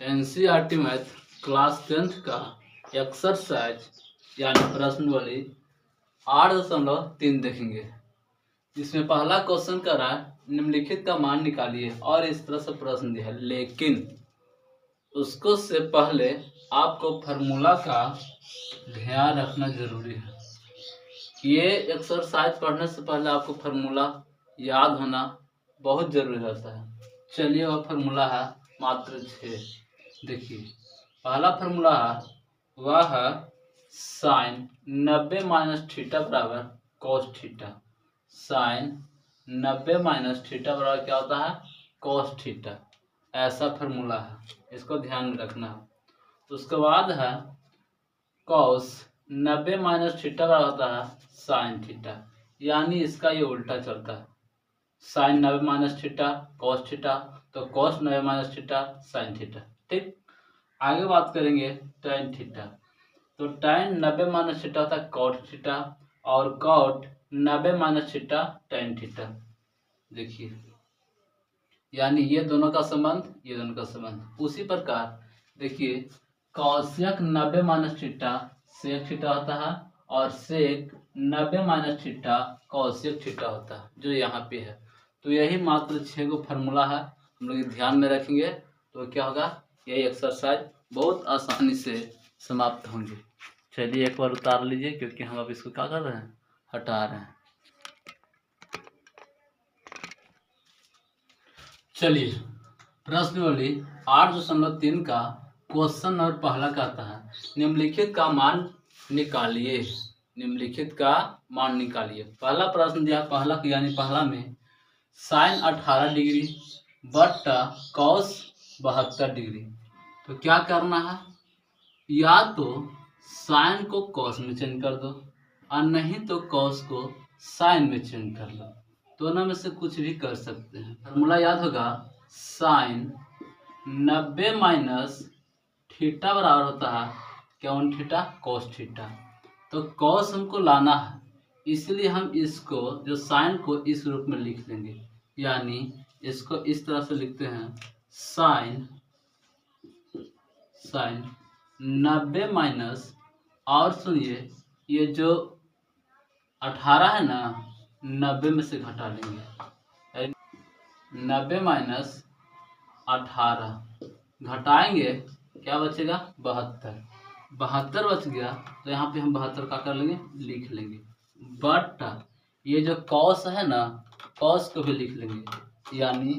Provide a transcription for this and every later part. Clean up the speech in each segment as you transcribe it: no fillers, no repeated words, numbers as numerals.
NCERT math class 10th का exercise यानी प्रश्नावली 8.3 देखेंगे। जिसमें पहला क्वेश्चन कर रहा है निम्नलिखित का मान निकालिए और इस तरह से प्रश्न दिया है, लेकिन उसको से पहले आपको फार्मूला का ध्यान रखना जरूरी है। ये एक्सरसाइज पढ़ने से पहले आपको फार्मूला याद होना बहुत जरूरी रहता है। चलिए वह फार्मूला है मात्र 6। देखिए पहला फार्मूला है वह है साइन 90 माइनस थीटा बराबर cos theta. Sine 90 minus theta बराबर क्या होता है? Cos theta. ऐसा फार्मूला है, इसको ध्यान में रखना है। उसके बाद है कॉस 90 माइनस थीटा बराबर होता है साइन थीटा, यानी इसका ये उल्टा चलता है। Sine 90 minus theta cos theta, तो cos 90 minus theta sine theta. ठीक, आगे बात करेंगे tan थीटा। तो tan 90 माइनस थीटा होता है कॉट थीटा और cot 90 minus theta tan theta. देखिए यानी ये दोनों का संबंध, ये दोनों का संबंध। उसी प्रकार देखिए cosec 90 minus theta sec theta होता है और sec 90 minus theta cosec theta होता है, जो यहाँ पे है। तो यही मात्र 6 को फार्मूला है, हम लोग ध्यान में रखेंगे तो क्या होगा, यही एक्सरसाइज बहुत आसानी से समाप्त होंगे। चलिए एक बार उतार लीजिए, क्योंकि हम अब इसको क्या कर रहे हैं, हटा रहे हैं। चलिए प्रश्नावली 8.3 का क्वेश्चन नंबर पहला कहता है निम्नलिखित का मान निकालिए। निम्नलिखित का मान निकालिए। पहला प्रश्न दिया, पहला यानी पहला में साइन 18 डिग्री बट्टा कॉस 72 डिग्री। तो क्या करना है, या तो साइन को कॉस में चेंज कर दो और नहीं तो कॉस को साइन में चेंज कर लो। दोनों में से कुछ भी कर सकते हैं। फार्मूला याद होगा, साइन 90 माइनस थीटा बराबर होता है कौन थीटा? Cos theta. तो कॉस हमको लाना है, इसलिए हम इसको जो साइन को इस रूप में लिख लेंगे, यानी इसको इस तरह से लिखते हैं साइन 90 माइनस, और सुनिए ये जो 18 है ना, 90 में से घटा लेंगे। 90 माइनस 18 घटाएंगे, क्या बचेगा? 72। 72 बच गया, तो यहाँ पे हम 72 का कर लेंगे, लिख लेंगे। बट ये जो कॉस है ना, कॉस को भी लिख लेंगे, यानी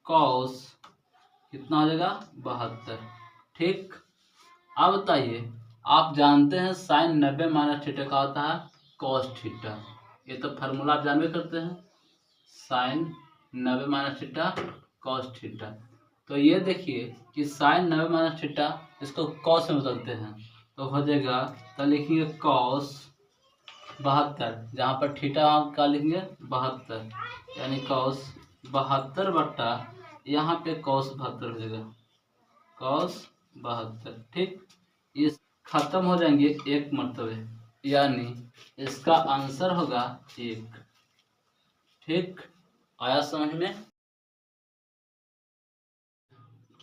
कॉस कितना हो जाएगा? 72। ठीक, अब बताइए, आप जानते हैं साइन 90 माइनस थीटा का होता है कॉस थीटा। ये तो फार्मूला आप जानबे करते हैं, sine 90 minus theta cos theta. तो ये देखिए कि साइन 90 माइनस थीटा इसको कॉस में बदलते हैं, तो हो जाएगा, तो लिखेंगे कॉस 72, जहाँ पर थीटा आप का लिखेंगे 72, यानी कॉस 72 बट्टा यहाँ पे कॉस 72 हो जाएगा, कॉस 72। ठीक, इस खत्म हो जाएंगे एक मरतबे, यानी इसका आंसर होगा 1। ठीक, आया समझ में?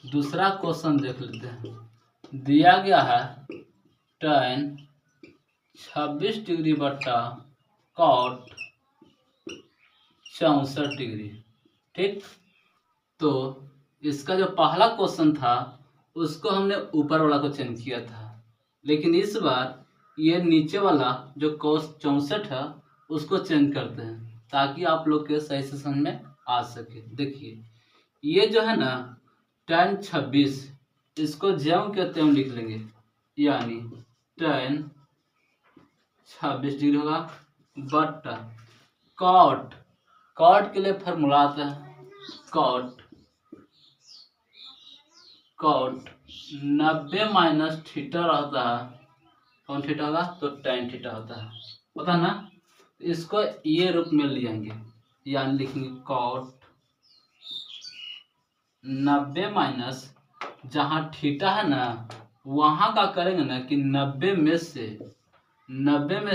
दूसरा क्वेश्चन देख लेते हैं। दिया गया है tan 26 डिग्री बट्टा कॉट 64 डिग्री। ठीक, तो इसका जो पहला क्वेश्चन था उसको हमने ऊपर वाला को चेंज किया था, लेकिन इस बार ये नीचे वाला जो cos 64 है उसको चेंज करते हैं, ताकि आप लोग के सही से समझ में आ सके। देखिए ये जो है ना tan 26, इसको ज्यों के त्यों लिख लेंगे, यानी tan 26 डिग्री होगा बट्टा कॉट। कॉट के लिए फार्मूला आता है कॉट 90 माइनस थीटा रहता है, कौन थीटा होगा? तो tan थीटा होता है, पता ना। इसको ये रूप में ले आएंगे, यानी लिखेंगे कॉट 90 माइनस, जहाँ थीटा है ना वहाँ का करेंगे ना कि 90 में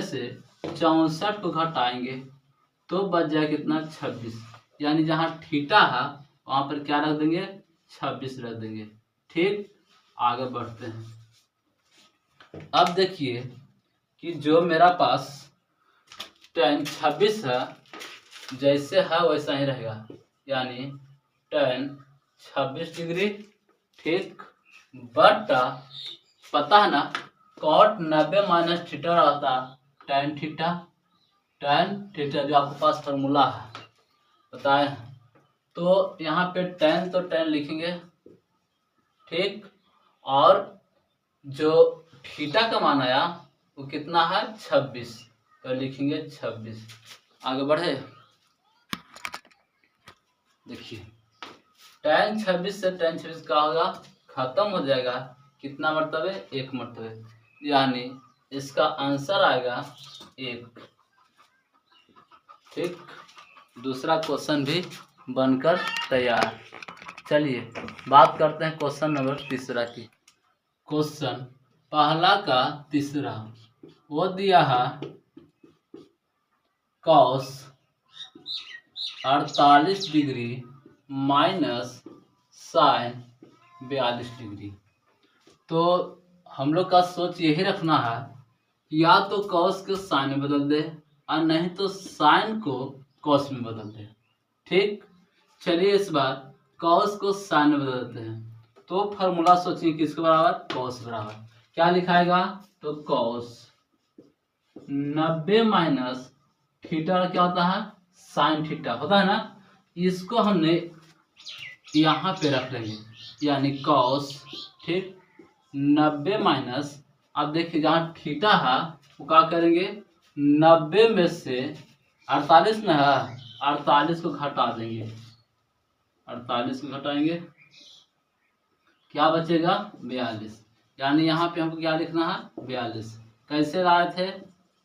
से 64 को घटाएंगे तो बच जाए कितना? 26, यानी जहाँ थीटा है वहाँ पर क्या रख देंगे? 26 रख देंगे। ठीक, आगे बढ़ते हैं। अब देखिए कि जो मेरा पास tan 26 है, जैसे है वैसा ही रहेगा, यानी tan 26 डिग्री, ठीक, बटा पता है ना cot 90 माइनस थीटा रहता tan थीटा, जो आपके पास फॉर्मूला है बताए। तो यहाँ पे tan तो tan लिखेंगे, ठीक, और जो थीटा का मान आया वो कितना है 26, तो लिखेंगे 26। आगे बढ़े, देखिए tan 26 से tan 26 का होगा खत्म हो जाएगा, कितना मरतबे, एक मरतबे, यानी इसका आंसर आएगा 1, ठीक। दूसरा क्वेश्चन भी बनकर तैयार। चलिए बात करते हैं क्वेश्चन नंबर तीसरा की। क्वेश्चन पहला का तीसरा वो दिया है cos 48 degree minus sin 42 degree. तो हम लोग का सोच यही रखना है, या तो cos को sin में बदल दे और नहीं तो sin को cos में बदल दे, ठीक। चलिए इस बार cos को sin में बदल देते हैं। तो फॉर्मूला सोचिए किसके बराबर, cos बराबर क्या लिखाएगा, तो cos 90 माइनस थीटा क्या होता है, sin थीटा होता है ना, इसको हमने यहाँ पे रख लेंगे, यानी cos, ठीक, 90 माइनस, अब देखिए जहाँ थीटा है वो क्या करेंगे, 90 में से 48 में है, 48 को घटा देंगे, 48 को घटाएंगे, क्या बचेगा 42, यानी यहाँ पे हमको क्या लिखना है 42। कैसे लाए थे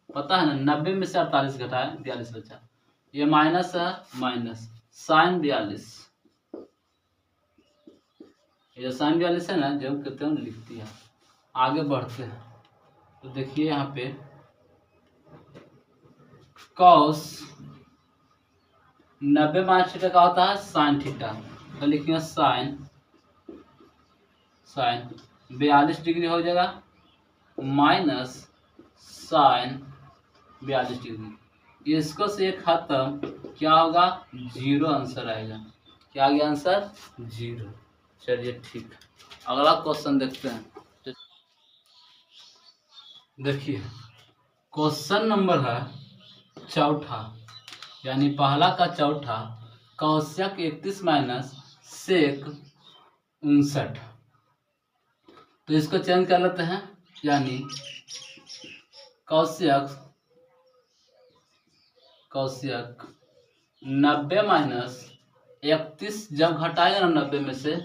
पता है ना, 90 में से 48 घटाए 42 बचा, ये माइनस है, माइनस sin 42, ये sin 42 है ना, जो कहते हैं लिख दिया। आगे बढ़ते हैं, तो देखिए यहाँ पे cos 90 माइनस थीटा का होता है sin थीटा, तो लिखेंगे sin 42 डिग्री हो जाएगा माइनस sin 42 डिग्री, इसको से खत्म क्या होगा, 0 आंसर आएगा। क्या आ गया आंसर, 0। चलिए ठीक, अगला क्वेश्चन देखते हैं। देखिए क्वेश्चन नंबर है चौथा, यानी पहला का चौथा, कौशिक 31 माइनस सेक 59। तो इसको चेंज कर लेते हैं, यानी कौशिक 90 माइनस 31, जब घटाएगा ना 90 में से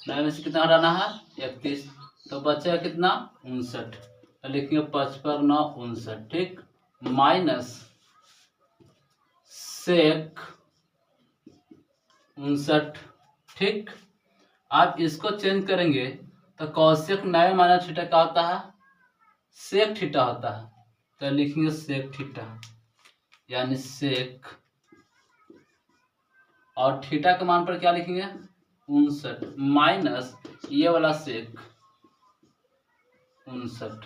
कितना हटाना है 31, तो बचेगा कितना 59, तो लिखेंगे 55 9 59, ठीक, माइनस सेक 59, ठीक। आप इसको चेंज करेंगे तो कौशिक 90 माइनस थीटा क्या होता है, सेक थीटा होता है, तो लिखेंगे सेक थीटा, यानी सेक, और थीटा के मान पर क्या लिखेंगे 59 माइनस ये वाला सेक 59,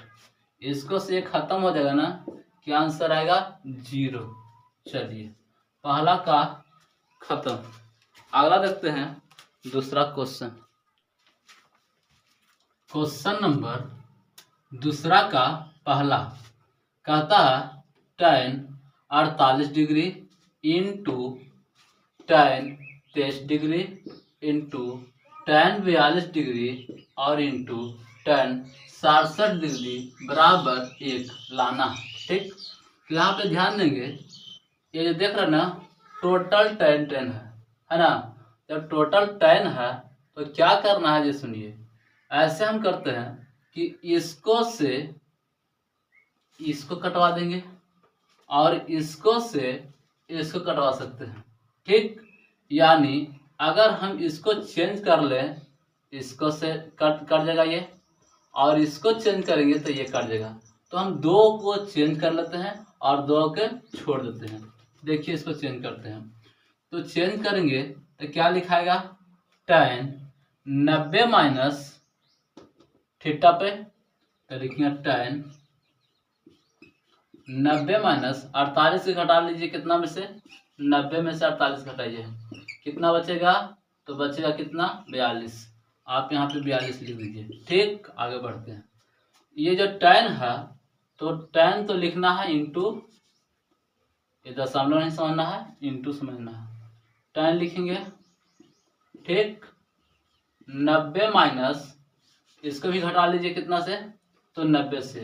इसको से खत्म हो जाएगा ना, क्या आंसर आएगा 0। चलिए पहला का खत्म, अगला देखते हैं दूसरा क्वेश्चन। क्वेश्चन नंबर दूसरा का पहला कहता है tan 48 degree into tan 23 degree into tan 42 degree और इंटू tan 67 डिग्री बराबर 1 लाना, ठीक। तो यहाँ पे ध्यान देंगे, ये जो देख रहे ना टोटल tan है ना, जब टोटल tan है तो क्या करना है, ये सुनिए, ऐसे हम करते हैं कि इसको से इसको कटवा देंगे और इसको से इसको कटवा सकते हैं, ठीक। यानी अगर हम इसको चेंज कर लें, इसको से कट जाएगा ये, और इसको चेंज करेंगे तो ये कट जाएगा, तो हम दो को चेंज कर लेते हैं और दो के छोड़ देते हैं। देखिए इसको चेंज करते हैं, तो चेंज करेंगे तो क्या लिखाएगा tan 90 माइनस थीटा पे, तो लिखेंगे tan 90 माइनस 48 से घटा लीजिए, कितना में से 90 में से 48 घटाइए, कितना बचेगा, तो बचेगा कितना 42। आप यहाँ पे 42 लिख दीजिए। ठीक, आगे बढ़ते हैं। ये जो tan है, तो tan तो लिखना है इंटू, ये दशमलव नहीं समझना है, इंटू समझना है। tan लिखेंगे, ठीक, 90 माइनस, इसको भी घटा लीजिए कितना से, तो 90 से।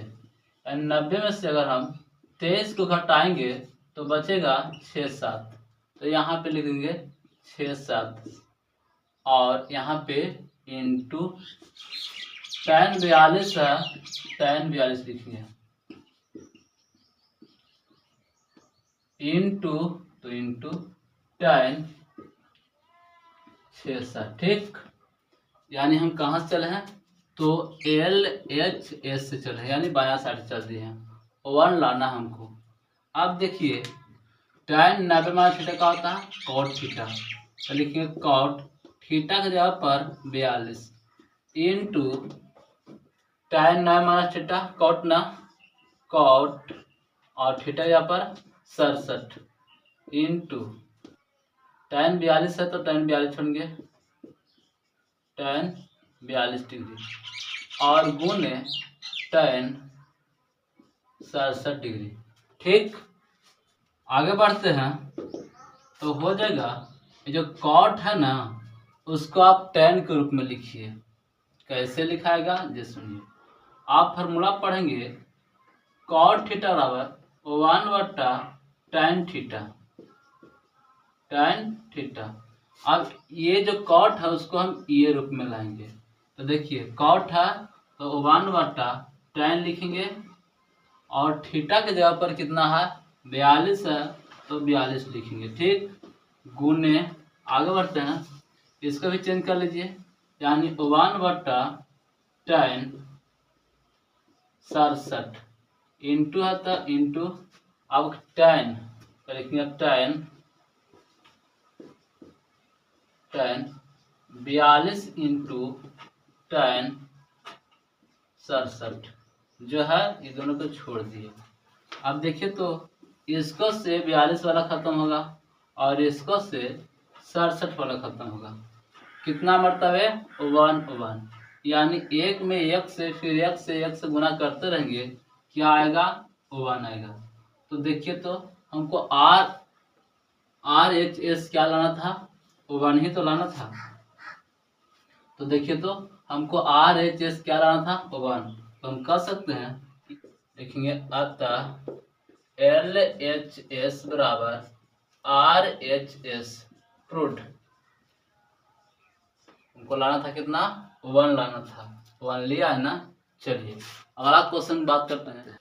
90 में से अगर हम 23 को घटाएंगे तो बचेगा 6 7, तो यहाँ पे लिख देंगे 6 7, और यहाँ पे इंटू tan 42 है, tan 42 लिखेंगे, इंटू, तो इंटू tan 6 7। ठीक, यानी हम कहाँ से चले हैं, तो LHS से चले हैं, यानी बायां साइड चल दिए हैं, 1 लाना हमको। अब देखिए tan 90 माइनस थीटा का होता है cot थीटा, तो लिखिए cot थीटा की जगह पर 42 into tan 90 minus theta cot ना, cot, और थीटा यहाँ पर 67 इंटू tan 42 है, तो tan 42 छोड़ेंगे, tan 42 डिग्री, और गुने tan 67 डिग्री। ठीक, आगे बढ़ते हैं, तो हो जाएगा, ये जो cot है ना, उसको आप tan के रूप में लिखिए। कैसे लिखाएगा ये सुनिए। आप फार्मूला पढ़ेंगे, cot थीटा बराबर 1/tan थीटा, tan थीटा। अब ये जो cot है उसको हम ये रूप में लाएंगे, तो देखिए cot है तो 1/tan लिखेंगे, और थीटा के जगह पर कितना है 42 है, तो 42 लिखेंगे। ठीक, गुने, आगे बढ़ते हैं, इसको भी चेंज कर लीजिए, यानी 1/tan 67 इंटू है, तो इंटू, अब tan लिखेंगे, tan 42 इंटू tan 67 जो है, ये दोनों को छोड़ दिए। अब देखिए तो इसको से 42 वाला खत्म होगा, और इसको से 67 वाला खत्म होगा, कितना मरतबे 1, यानी एक में एक से, फिर एक से गुना करते रहेंगे, क्या आएगा 1 आएगा। तो देखिए तो हमको RHS क्या लाना था, 1 ही तो लाना था, तो देखिए तो हमको RHS क्या लाना था 1, तो हम कर सकते हैं, देखेंगे, अतः LHS बराबर RHS प्रूव्ड। हमको लाना था कितना 1 लाना था, 1 लिया है ना। चलिए अगला क्वेश्चन बात करते हैं।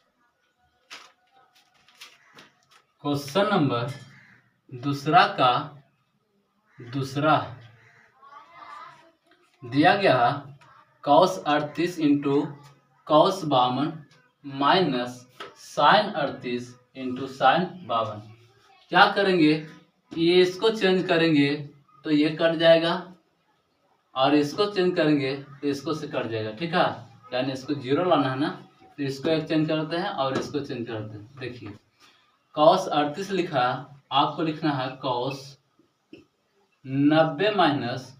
क्वेश्चन नंबर दूसरा का दूसरा दिया गया cos 38 into cos 52 minus sin 38 into sin 52। क्या करेंगे, ये इसको चेंज करेंगे तो ये कट जाएगा, और इसको चेंज करेंगे तो इसको से कट जाएगा। ठीक है, यानी इसको 0 लाना है ना, तो इसको एक चेंज करते हैं और इसको चेंज करते हैं। देखिए cos 38 लिखा, आपको लिखना है cos 90 माइनस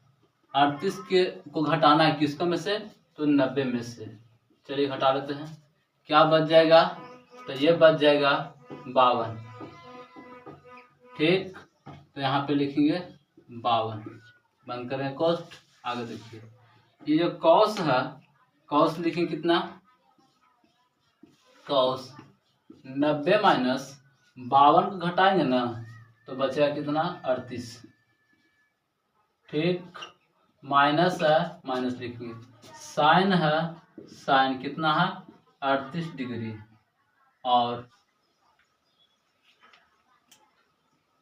38 के को घटाना है, किसको में से, तो 90 में से। चलिए घटा लेते हैं, क्या बच जाएगा, तो ये बच जाएगा 52। ठीक, तो यहाँ पे लिखेंगे 52, बंद करें कॉस्ट। आगे देखिए, ये जो cos है, cos लिखेंगे कितना, cos 90 माइनस 52 को घटाएंगे ना, तो बचेगा कितना 38। ठीक, माइनस है, माइनस लिखेंगे, साइन है, साइन कितना है 38 डिग्री, और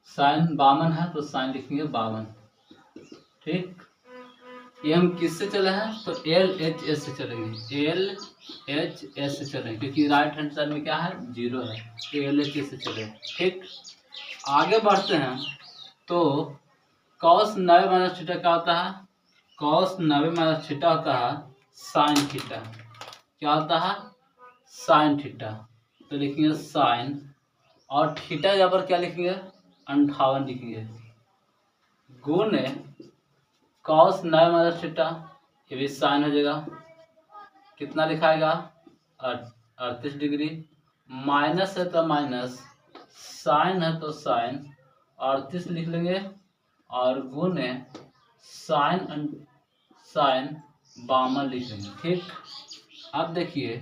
साइन 52 है, तो साइन लिखेंगे 52। ठीक, ये हम किससे चले हैं, तो LHS से चलेंगे, LHS से चलेंगे, क्योंकि राइट हैंड साइड में क्या है 0 है, तो LHS से चले। ठीक, आगे बढ़ते हैं, तो cos 90 माइनस थीटा क्या होता है, cos 90 माइनस थीटा होता है साइन थीटा। क्या होता है साइन थीटा, तो लिखेंगे साइन, और थीटा यहाँ पर क्या लिखेंगे 58 लिखेंगे, गुण कॉस 9 माइनस थीटा, ये भी साइन हो जाएगा, कितना लिखाएगा 38 डिग्री, माइनस है तो माइनस, साइन है तो साइन 38 लिख लेंगे, और गुण साइन साइन 52 लिख लेंगे। ठीक, अब देखिए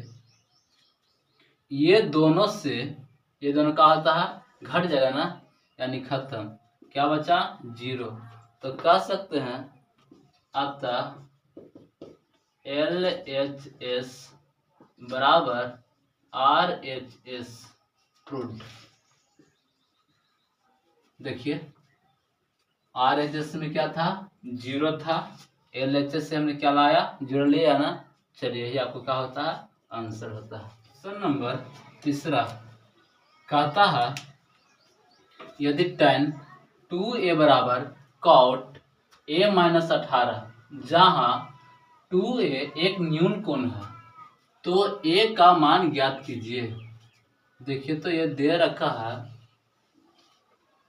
ये दोनों से ये दोनों का होता है घट जाएगा ना, यानी खत्म, क्या बचा 0, तो कह सकते हैं अतः LHS बराबर RHS प्रूव्ड। देखिए RHS में क्या था 0 था, LHS से हमने क्या लाया 0 लिया ना, चलिए यही आपको क्या होता है आंसर होता है। क्वेश्चन नंबर तीसरा कहता है यदि tan 2a बराबर cot a माइनस 18, जहाँ 2a एक न्यून कोण है तो a का मान ज्ञात कीजिए। देखिए तो ये दे रखा है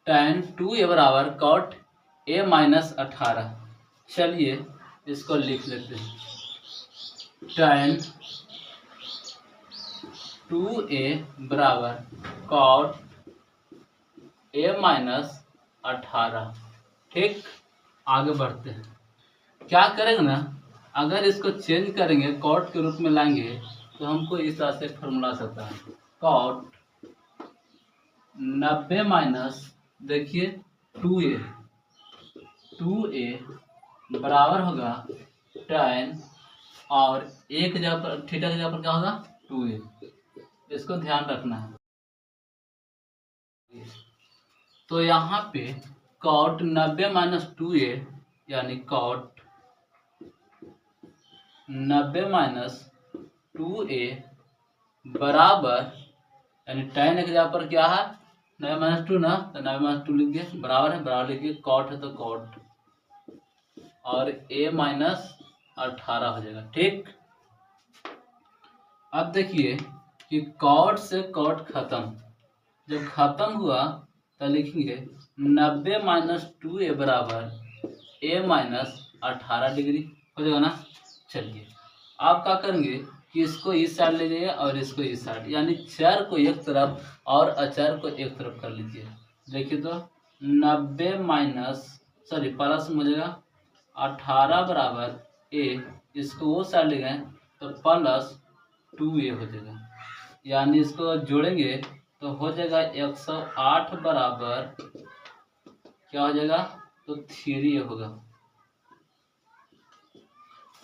tan 2a बराबर cot a माइनस 18, चलिए इसको लिख लेते हैं, tan 2a बराबर cot a माइनस 18। ठीक, आगे बढ़ते हैं, क्या करेंगे ना, अगर इसको चेंज करेंगे कॉट के रूप में लाएंगे तो हमको इस तरह से फॉर्मूला सकता है, कॉट 90 माइनस देखिए 2a बराबर होगा tan, और एक जगह पर थीटा की जगह पर क्या होगा 2a, इसको ध्यान रखना है। तो यहाँ पे कॉट 90 माइनस 2a यानी कॉट 90 माइनस 2a बराबर, यानी tan की जगह पर क्या है 90 माइनस 2 ना, तो 90 माइनस 2 लिख दिए, बराबर है, बराबर लिखिए, कॉट है तो कॉट, और a माइनस 18 हो जाएगा। ठीक, अब देखिए कि कॉट से कॉट खत्म, जब खत्म हुआ तो लिखेंगे 90 माइनस 2a बराबर a माइनस 18 डिग्री हो जाएगा ना। चलिए आप क्या करेंगे कि इसको इस साइड ले जाइए और इसको इस साइड, यानी चर को एक तरफ और अचर को एक तरफ कर लीजिए। देखिए तो 90 माइनस प्लस में हो जाएगा 18 बराबर a, इसको वो साइड ले गए तो प्लस 2a हो जाएगा, यानी इसको जोड़ेंगे तो हो जाएगा 108 बराबर क्या हो जाएगा तो 3a होगा।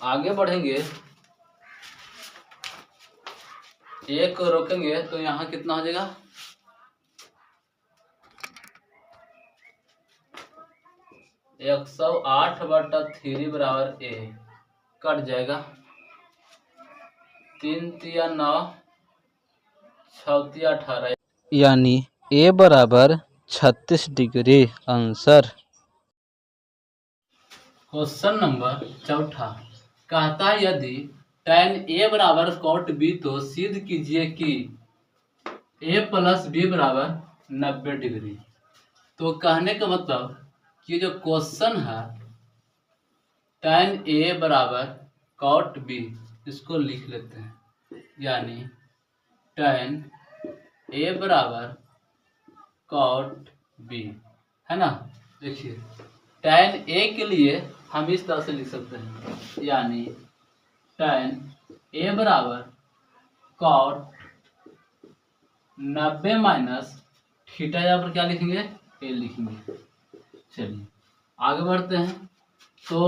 आगे बढ़ेंगे, एक को रोकेंगे तो यहाँ कितना हो जाएगा 108/3 बराबर a, कट जाएगा, 3 तिया 9 6 तिया 18, यानी a बराबर 36 डिग्री आंसर। क्वेश्चन नंबर चौथा कहता है यदि tan a बराबर cot b तो सिद्ध कीजिए कि a प्लस b बराबर 90 डिग्री। तो कहने का मतलब कि जो क्वेश्चन है tan a बराबर cot b, इसको लिख लेते हैं, यानी tan a बराबर cot b है ना। देखिए tan a के लिए हम इस तरह से लिख सकते हैं, यानी tan a बराबर cot 90 माइनस थीटा, यहाँ पर क्या लिखेंगे a लिखेंगे। चलिए आगे बढ़ते हैं, तो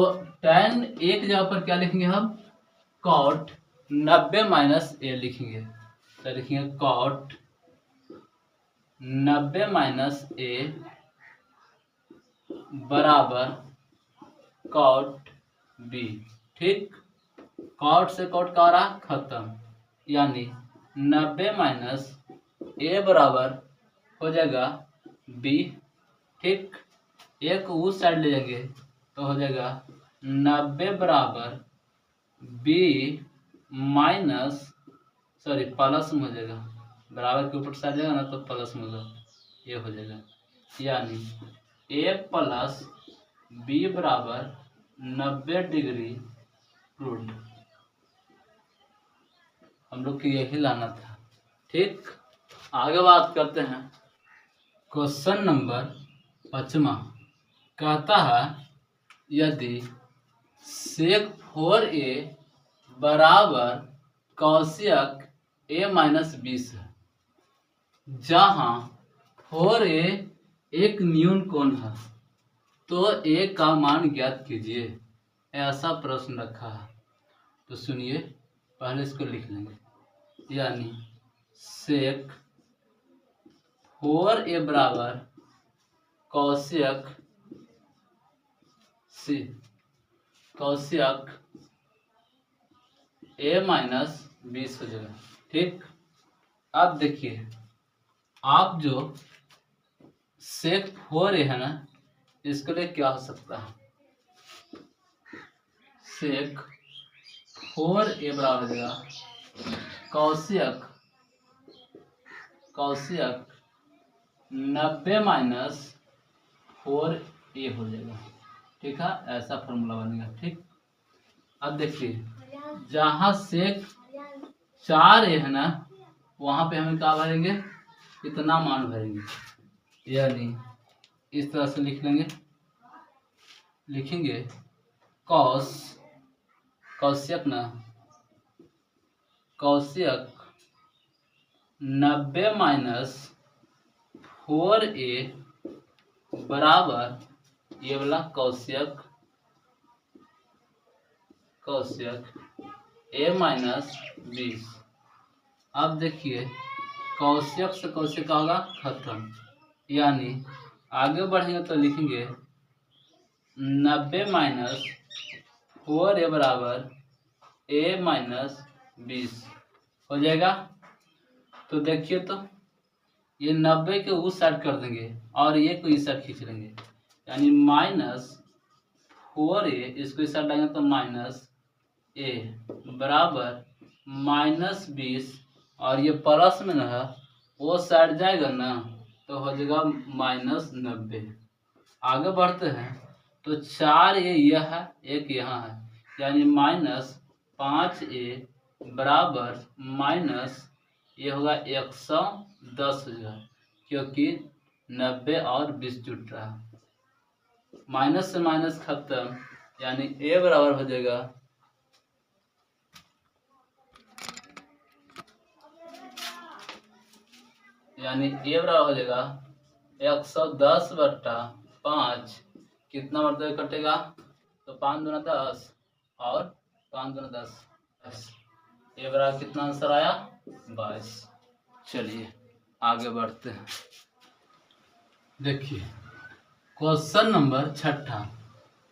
tan a की जगह पर क्या लिखेंगे हम cot 90 माइनस a लिखेंगे, तो लिखेंगे cot 90 माइनस a बराबर cot b। ठीक, कॉट से कॉट का रहा खत्म, यानी 90 माइनस a बराबर हो जाएगा b। ठीक, एक उस साइड ले जाएंगे तो हो जाएगा 90 बराबर b माइनस सॉरी प्लस में हो जाएगा, बराबर के ऊपर से आ जाएगा ना तो प्लस में होगा, ये हो जाएगा। यानी ए प्लस बी बराबर 90 डिग्री रूट। हम लोग को यही लाना था। ठीक, आगे बात करते हैं। क्वेश्चन नंबर 5 कहता है यदि सेक 4a बराबर कौशिक a माइनस 20 है, जहाँ 4a एक न्यून कोण है, तो a का मान ज्ञात कीजिए, ऐसा प्रश्न रखा है। तो सुनिए, पहले इसको लिख लेंगे। यानी सेक 4a बराबर कौशिक a माइनस 20 हो जाएगा। ठीक, अब देखिए, आप जो सेक 4a है ना, इसके लिए क्या हो सकता है? सेक 4a बराबर हो जाएगा कौशिक 90 माइनस 4a हो जाएगा। ठीक है, ऐसा फॉर्मूला बनेगा। ठीक, अब देखिए, जहाँ सेक 4a है ना, वहां पे हम क्या भरेंगे? इतना मान भरेंगे। यानी इस तरह से लिखेंगे कौशिक 90 माइनस 4a बराबर ये वाला कौशिक a माइनस 20। अब देखिए, कौशिक से कौशिक का होगा खत्म। यानी आगे बढ़ेंगे तो लिखेंगे 90 माइनस 4a बराबर a माइनस 20 हो जाएगा। तो देखिए, तो ये 90 के उस साइड कर देंगे और ये को इस साइड खींच लेंगे। यानी माइनस 4a, इसको इस साइड लाएंगे तो माइनस a बराबर माइनस 20, और ये प्लस में ना है, वो साइड जाएगा ना तो हो जाएगा माइनस 90। आगे बढ़ते हैं तो 4a यह है, एक यहाँ है, यानी माइनस 5a बराबर माइनस ये होगा 110 हो जाएगा, क्योंकि 90 और 20 जुट रहा है। माइनस से माइनस खत्म, यानी a बराबर हो जाएगा a बराबर हो जाएगा 110/5। कितना मतलब कटेगा? तो 5 दूना 10 और 5 दूना 10, a बराबर कितना आंसर आया? 22। चलिए आगे बढ़ते हैं। देखिए, क्वेश्चन नंबर 6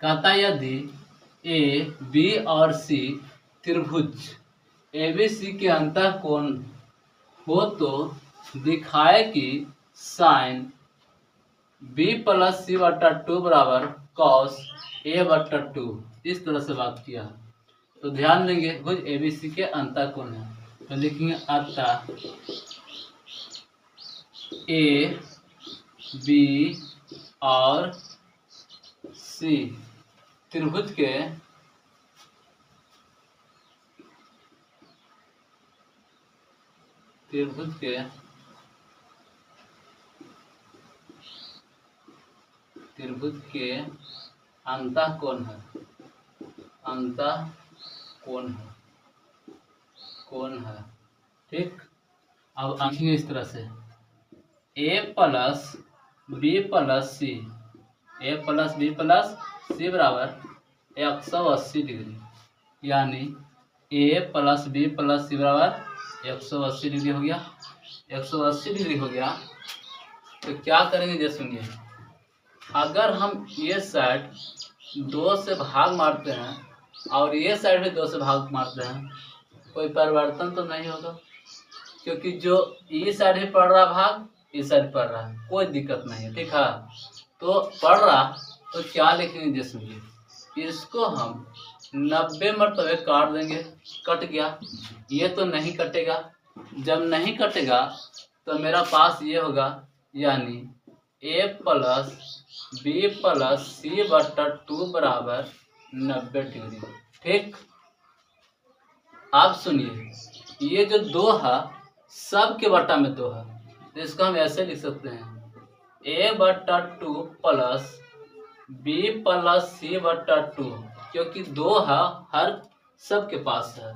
कहता है यदि ए बी और सी त्रिभुज ABC के अंतःकोण हो तो दिखाए कि साइन B प्लस C/2 बराबर कॉस A/2। इस तरह से बात किया। तो ध्यान देंगे, भुज ABC के अंतःकोण है, तो लिखेंगे अतः A B और C त्रिभुज के अंतःकोण है, ठीक। अब लिखेंगे इस तरह से A plus B plus C बराबर 180 डिग्री। यानी A plus B plus C बराबर 180 डिग्री हो गया। 180 डिग्री हो गया तो क्या करेंगे? जैसे सुनिए, अगर हम ये साइड 2 से भाग मारते हैं और ये साइड भी 2 से भाग मारते हैं, कोई परिवर्तन तो नहीं होगा, क्योंकि जो इस साइड ही पड़ रहा भाग, इस साइड पड़ रहा है, कोई दिक्कत नहीं है। ठीक है, तो पड़ रहा तो क्या लिखेंगे? जैसे इसको हम 90 मरतबे काट देंगे, कट गया। ये तो नहीं कटेगा, जब नहीं कटेगा तो मेरा पास ये होगा, यानी a प्लस बी प्लस सी बटा 2 बराबर 90 डिग्री। ठीक, आप सुनिए, ये जो 2 है सब के बटा में 2 है, तो इसको हम ऐसे लिख सकते हैं a बटा 2 प्लस बी प्लस सी बटा 2, क्योंकि 2 है हर सब के पास है,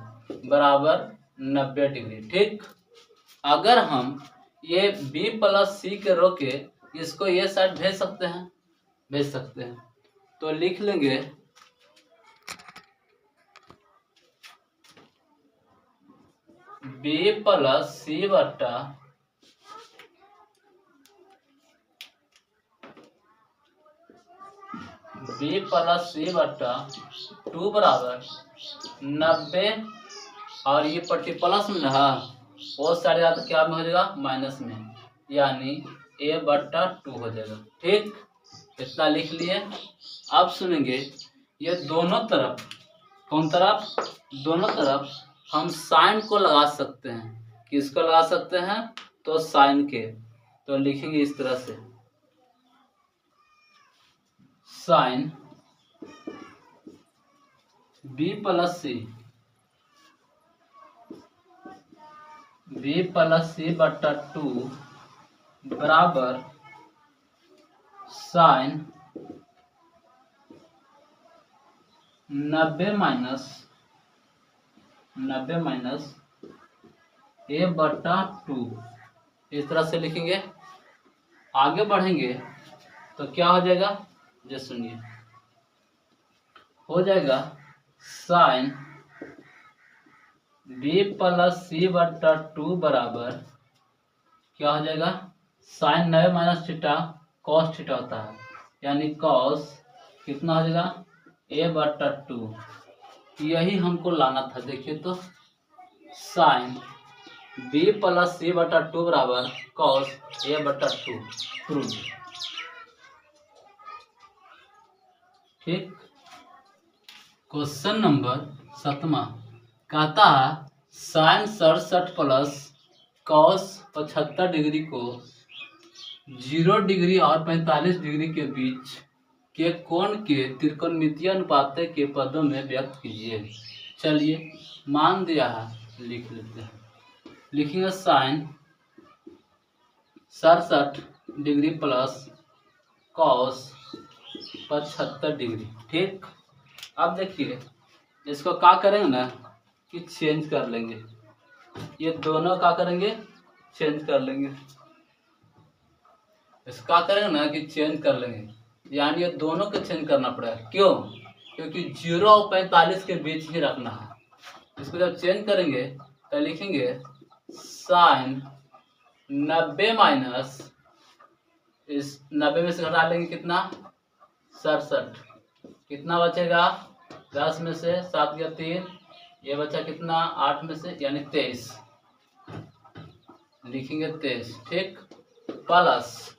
बराबर 90 डिग्री। ठीक, अगर हम ये b प्लस सी के रोके इसको ये साइड भेज सकते हैं, तो लिख लेंगे b प्लस सी बटा b प्लस सी बटा 2 बराबर 90, और ये पट्टी प्लस में रहा, वो साढ़े ज़्यादा क्या में हो जाएगा, माइनस में, यानी a बटा 2 हो जाएगा। ठीक, इतना लिख लिए। अब सुनेंगे, ये दोनों तरफ, कौन तरफ, दोनों तरफ हम साइन को लगा सकते हैं। किसको लगा सकते हैं, तो साइन के, तो लिखेंगे इस तरह से, साइन b प्लस सी बटा 2 बराबर साइन 90 माइनस a बटा 2, इस तरह से लिखेंगे। आगे बढ़ेंगे तो क्या हो जाएगा, जो सुनिए, हो जाएगा साइन b प्लस सी बटा 2 बराबर क्या हो जाएगा, sine 90 minus theta cos theta होता है, यानी कॉस कितना हो जाएगा, a बटा 2। यही हमको लाना था। देखिए तो साइन b प्लस सी बटा 2 बराबर कॉस a बटा 2 प्रूव। ठीक, क्वेश्चन नंबर 7वां कहता है साइन 67 प्लस कॉस 75 डिग्री को 0 डिग्री और 45 डिग्री के बीच के कोण के त्रिकोणमितीय अनुपात के पदों में व्यक्त कीजिए। चलिए, मान दिया है, लिख लेते हैं। लिखेंगे sine 67 degree plus cos 75 degree. ठीक, अब देखिए, इसको क्या करेंगे ना कि चेंज कर लेंगे, ये दोनों क्या करेंगे, चेंज कर लेंगे। इसको क्या करेंगे ना कि चेंज कर लेंगे, यानी ये दोनों को चेंज करना पड़ेगा। क्यों, क्योंकि 0 और 45 के बीच ही रखना है। इसको जब चेंज करेंगे तो लिखेंगे साइन 90 माइनस, इस 90 में से घटा लेंगे कितना, 67, कितना बचेगा, 10 में से 7 गया 3, ये बचा कितना, 8 में से, यानी 23, लिखेंगे 23। ठीक, प्लस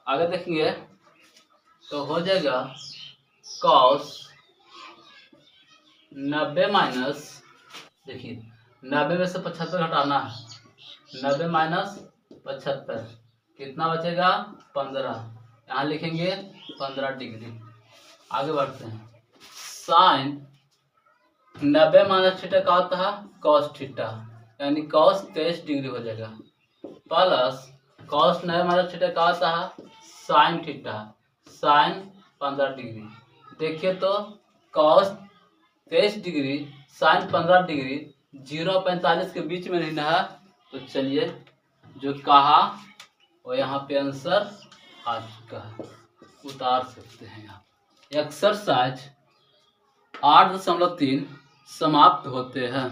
आगे देखेंगे तो हो जाएगा कॉस 90 माइनस, देखिए 90 में से 75 घटाना है, 90 माइनस 75 कितना बचेगा, 15, यहाँ लिखेंगे 15 डिग्री। आगे बढ़ते हैं, साइन 90 माइनस थीटा का होता है कॉस थीटा, यानी कॉस 23 डिग्री हो जाएगा, प्लस कॉस 90 माइनस थीटा का होता है साइन थीटा, साइन 15 डिग्री। देखिए तो कॉस 23 डिग्री साइन 15 डिग्री 0 और 45 के बीच में रहना है, तो चलिए जो कहा वो यहाँ पे आंसर आ चुका है, उतार सकते हैं। यहाँ एक्सरसाइज 8.3 समाप्त होते हैं।